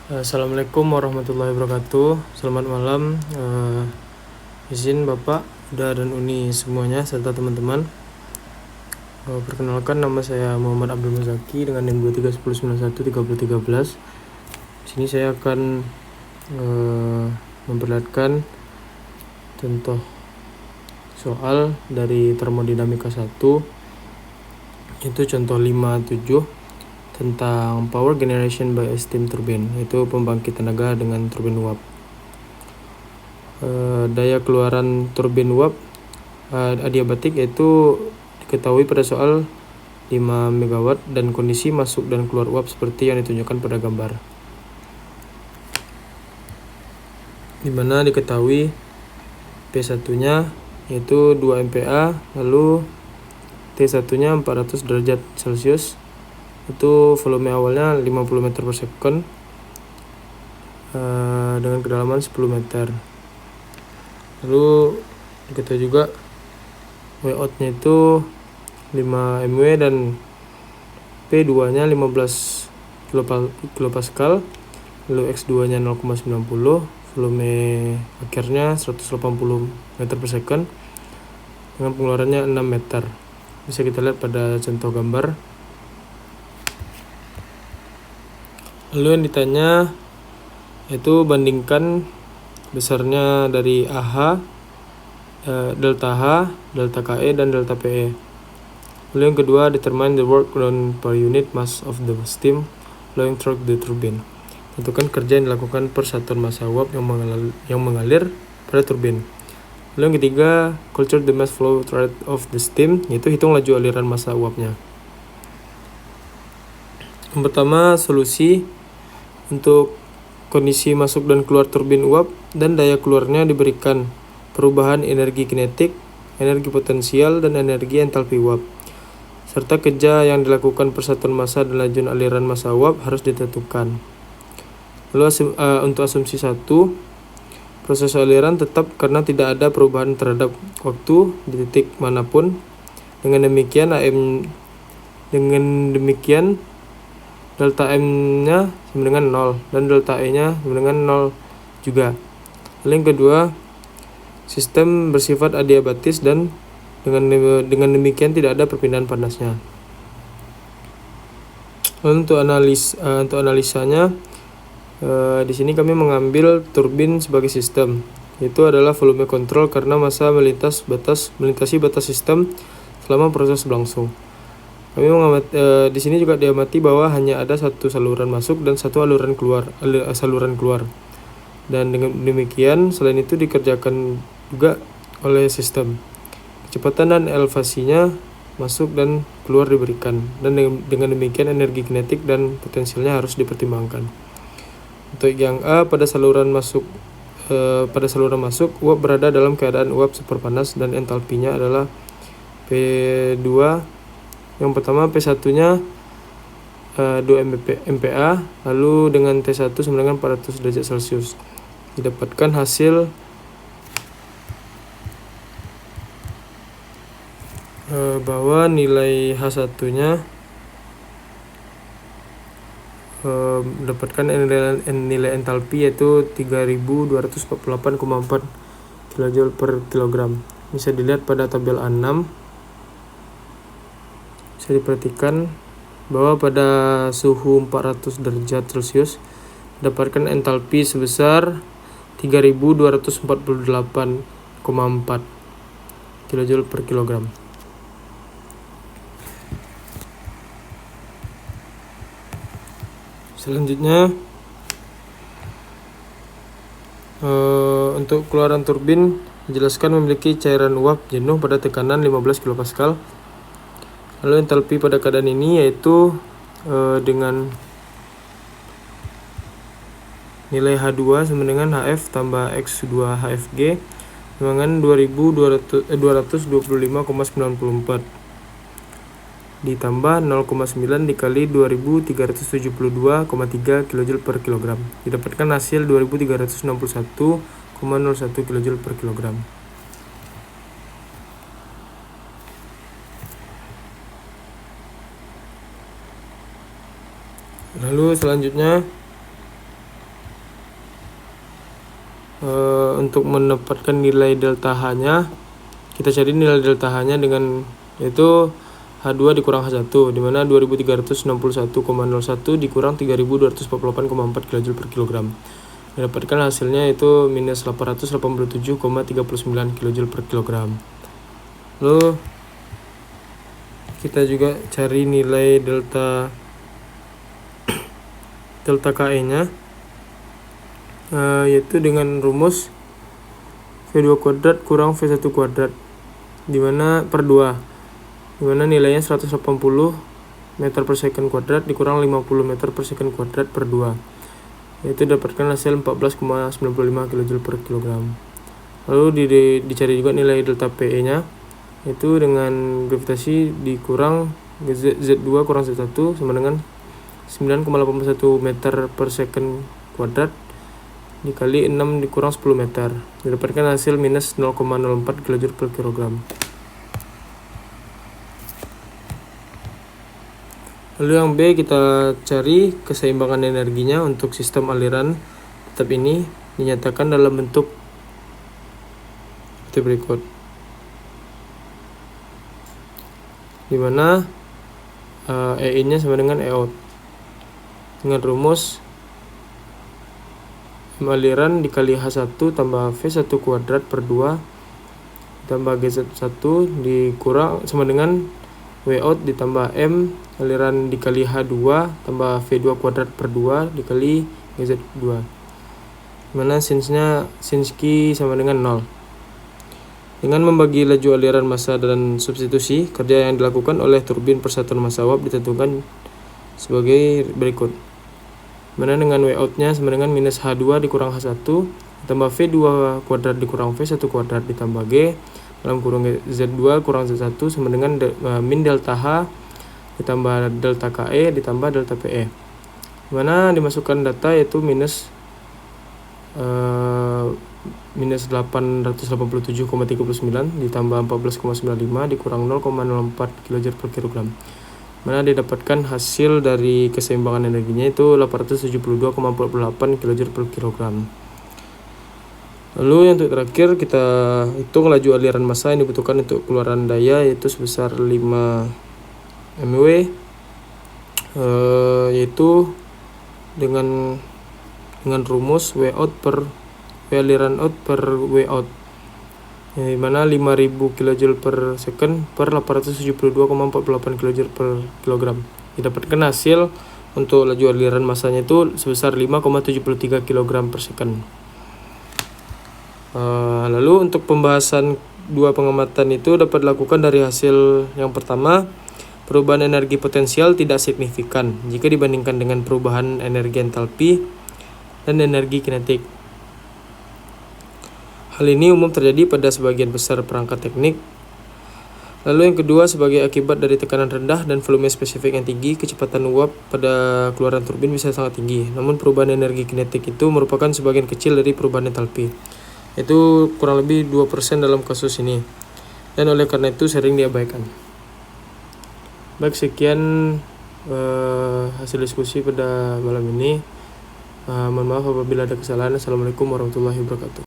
Assalamualaikum warahmatullahi wabarakatuh. Selamat malam. Izin Bapak, Uda dan Uni semuanya serta teman-teman. Perkenalkan, nama saya Muhammad Abdul Muzaki dengan NIM 2310913013. Di sini saya akan memperlihatkan contoh soal dari termodinamika 1, itu contoh 57 tentang power generation by a steam turbine, yaitu pembangkit tenaga dengan turbin uap. Daya keluaran turbin uap adiabatik yaitu diketahui pada soal 5 MW dan kondisi masuk dan keluar uap seperti yang ditunjukkan pada gambar, dimana diketahui P1 nya yaitu 2 MPa, lalu T1 nya 400 derajat Celcius, itu volume awalnya 50 meter per second dengan kedalaman 10 meter. Lalu diketahui juga W out nya itu 5 mW dan P2 nya 15 kilopascal, lalu X2 nya 0,90, volume akhirnya 180 meter per second dengan pengeluarannya 6 meter. Bisa kita lihat pada contoh gambar. Lalu yang ditanya yaitu bandingkan besarnya dari AH, delta H, delta KE, dan delta PE. Lalu yang kedua, determine the work done per unit mass of the steam flowing through the turbine. Tentukan kerja yang dilakukan per satuan massa uap yang mengalir pada turbin. Lalu yang ketiga, culture the mass flow rate of the steam, yaitu hitung laju aliran massa uapnya. Yang pertama, solusi untuk kondisi masuk dan keluar turbin uap dan daya keluarnya diberikan perubahan energi kinetik, energi potensial, dan energi entalpi uap, serta kerja yang dilakukan persatuan massa dan laju aliran massa uap harus ditentukan. Lalu untuk asumsi 1, proses aliran tetap karena tidak ada perubahan terhadap waktu di titik manapun. Dengan demikian delta M-nya sama dengan 0 dan delta E-nya sama dengan 0 juga. Lalu yang kedua, sistem bersifat adiabatis dan dengan demikian tidak ada perpindahan panasnya. Lalu untuk analisanya, di sini kami mengambil turbin sebagai sistem, yaitu adalah volume kontrol karena massa melintasi batas sistem selama proses berlangsung. Kami di sini juga diamati bahwa hanya ada satu saluran masuk dan satu saluran keluar. Dan dengan demikian, selain itu dikerjakan juga oleh sistem. Kecepatan dan elevasinya masuk dan keluar diberikan. Dan dengan demikian energi kinetik dan potensialnya harus dipertimbangkan. Untuk yang A, pada saluran masuk, uap berada dalam keadaan uap super panas dan entalpinya adalah P2. Yang pertama, P1 nya 2 MPa, lalu dengan T1 sama dengan 400 derajat Celcius. Didapatkan hasil bahwa nilai H1 nya mendapatkan nilai entalpi yaitu 3248,4 kJ per kilogram. Bisa dilihat pada tabel A6. Bisa diperhatikan bahwa pada suhu 400 derajat Celcius dapatkan entalpi sebesar 3248,4 kJ per kilogram. Selanjutnya, untuk keluaran turbin dijelaskan memiliki cairan uap jenuh pada tekanan 15 kilopascal. Lalu entalpi pada keadaan ini yaitu dengan nilai H2 sama dengan HF tambah X2 HFG dengan 2225,94 ditambah 0,9 dikali 2372,3 kJ per kilogram. Didapatkan hasil 2361,01 kJ per kilogram. Lalu selanjutnya untuk mendapatkan nilai delta H-nya, kita cari nilai delta H-nya dengan yaitu H2 dikurang H1, di mana 2361,01 dikurang 3248,4 kJ per kilogram. Didapatkan hasilnya itu minus 887,39 kJ per kilogram. Lalu kita juga cari nilai delta KE-nya, yaitu dengan rumus V2 kuadrat kurang V1 kuadrat dimana per 2, dimana nilainya 180 meter per second kuadrat dikurang 50 meter per second kuadrat per 2, yaitu dapatkan hasil 14,95 kJ per kilogram. Lalu dicari juga nilai delta PE-nya, yaitu dengan gravitasi dikurang Z2 kurang Z1 sama dengan 9,81 meter per second kuadrat dikali 6 dikurang 10 meter, didapatkan hasil minus 0,04 kJ per kilogram. Lalu yang B, kita cari keseimbangan energinya untuk sistem aliran tetap ini dinyatakan dalam bentuk seperti berikut, dimana E-in-nya sama dengan E-out dengan rumus M aliran dikali H1 tambah V1 kuadrat per 2 tambah GZ1 dikurang sama dengan W-out ditambah M aliran dikali H2 tambah V2 kuadrat per 2 dikali GZ2, mana sin Q sama dengan 0. Dengan membagi laju aliran massa dan substitusi, kerja yang dilakukan oleh turbin persatuan massa uap ditentukan sebagai berikut. Mana dengan W-out-nya sama dengan minus H2 dikurang H1 ditambah V2 kuadrat dikurang V1 kuadrat ditambah G dalam kurung Z2 kurang Z1 sama dengan min delta H ditambah delta KE ditambah delta PE. Mana dimasukkan data yaitu minus 887,39 ditambah 14,95 dikurang 0,04 kJ per kilogram. Mana didapatkan hasil dari keseimbangan energinya itu 872,48 kJ per kilogram. Lalu yang untuk terakhir kita hitung laju aliran massa yang dibutuhkan untuk keluaran daya yaitu sebesar 5 mW, yaitu dengan rumus W aliran out per W out, di mana 5000 kJ per second per 872,48 kJ per kilogram. Didapatkan hasil untuk laju aliran massanya itu sebesar 5,73 kg per second. Lalu untuk pembahasan dua pengamatan itu dapat dilakukan dari hasil yang pertama, perubahan energi potensial tidak signifikan jika dibandingkan dengan perubahan energi entalpi dan energi kinetik. Hal ini umum terjadi pada sebagian besar perangkat teknik. Lalu yang kedua, sebagai akibat dari tekanan rendah dan volume spesifik yang tinggi, kecepatan uap pada keluaran turbin bisa sangat tinggi. Namun perubahan energi kinetik itu merupakan sebagian kecil dari perubahan entalpi. Itu kurang lebih 2% dalam kasus ini. Dan oleh karena itu sering diabaikan. Baik, sekian hasil diskusi pada malam ini. Mohon maaf apabila ada kesalahan. Assalamualaikum warahmatullahi wabarakatuh.